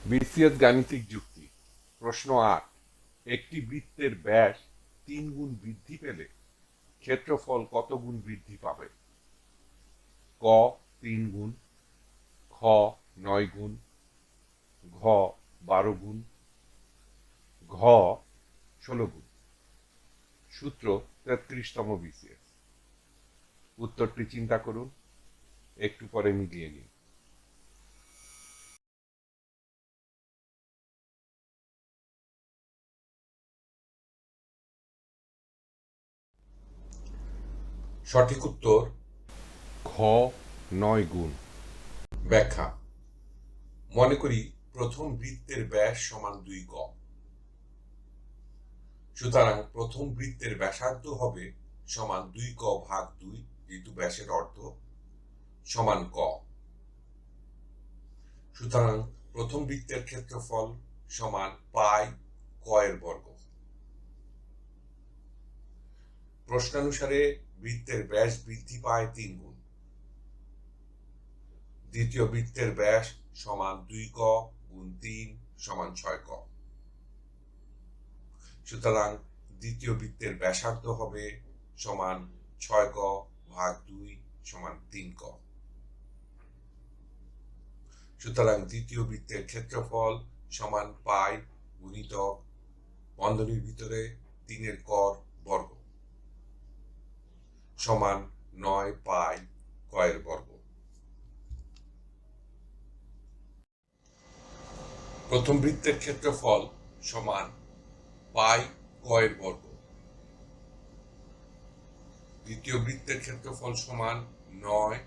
BCS গাণিতিক যুক্তি। প্রশ্ন ৮। একটি বৃত্তের ব্যাস ৩ গুণ বৃদ্ধি পেলে ক্ষেত্রফল কত গুণ বৃদ্ধি পাবে? ক ৩ গুণ, খ ৯ গুণ, ঘ ১২ গুণ, ঘ ১৬ গুণ। সূত্র ৩৩তম বিসিএস। উত্তরটি চিন্তা করুন, একটু পরে মিলিয়ে নিন। সঠিক উত্তর ঘ ৯ গুণ। ব্যাখ্যা। মনে করি প্রথম বৃত্তের ব্যাস সমান ২ ক। সুতরাং প্রথম বৃত্তের ব্যাসার্ধ হবে সমান ২ ক ভাগ ২, যেহেতু ব্যাসের অর্ধ, সমান ক। সুতরাং প্রথম বৃত্তের ক্ষেত্রফল সমান পাই ক এর বর্গ। প্রশ্নানুসারে বৃত্তের ব্যাস বৃদ্ধি পায় ৩ গুণ। দ্বিতীয় বৃত্তের ব্যাস সমান ২ ক গুণ ৩ সমান ৬ ক। সুতরাং দ্বিতীয় বৃত্তের ব্যাসার্ধ হবে সমান ৬ ক ভাগ ২ সমান ৩ ক। সুতরাং দ্বিতীয় বৃত্তের ক্ষেত্রফল সমান পাই গুণিতক বন্ধনীর ভিতরে ৩ এর কর বর্গ সমান ৯ পাই ক এর বর্গ। প্রথম বৃত্তের ক্ষেত্রফল সমান পাই ক এর বর্গ। দ্বিতীয় বৃত্তের ক্ষেত্রফল সমান ৯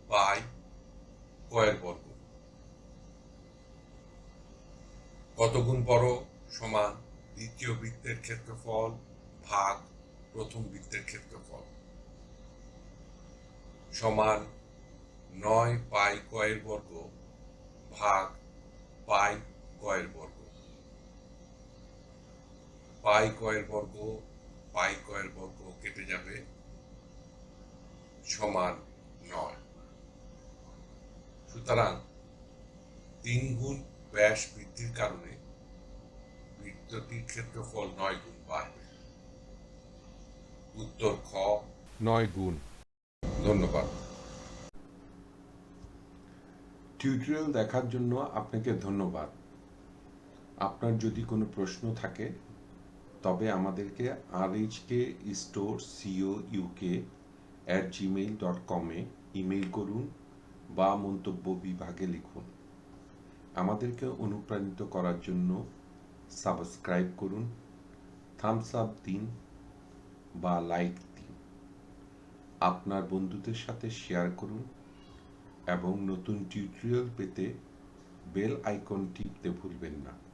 পাই ক এর বর্গ। কত গুণ বড়? সমান দ্বিতীয় বৃত্তের ক্ষেত্রফল ভাগ প্রথম বৃত্তের ক্ষেত্রফল সমান ৯ পাই ক এর বর্গ ভাগ পাই ক এর বর্গ। পাই ক এর বর্গ পাই ক এর বর্গ কেটে যাবে, সমান ৯। সুতরাং ৩ গুণ ব্যাস বৃদ্ধির কারণে বৃত্তটির ক্ষেত্রফল ৯ গুণ বাড়বে। উত্তর খ ৯ গুণ। ধন্যবাদ। টিউটোরিয়াল দেখার জন্য আপনাকে ধন্যবাদ। আপনার যদি কোনো প্রশ্ন থাকে তবে আমাদেরকে rhkstorecouk@gmail.com-এ ইমেইল করুন বা মন্তব্য বিভাগে লিখুন। আমাদেরকে অনুপ্রাণিত করার জন্য সাবস্ক্রাইব করুন, থামস আপ দিন বা লাইক দিন। আপনার বন্ধুদের সাথে শেয়ার করুন এবং নতুন টিউটোরিয়াল পেতে বেল আইকন টিপতে ভুলবেন না।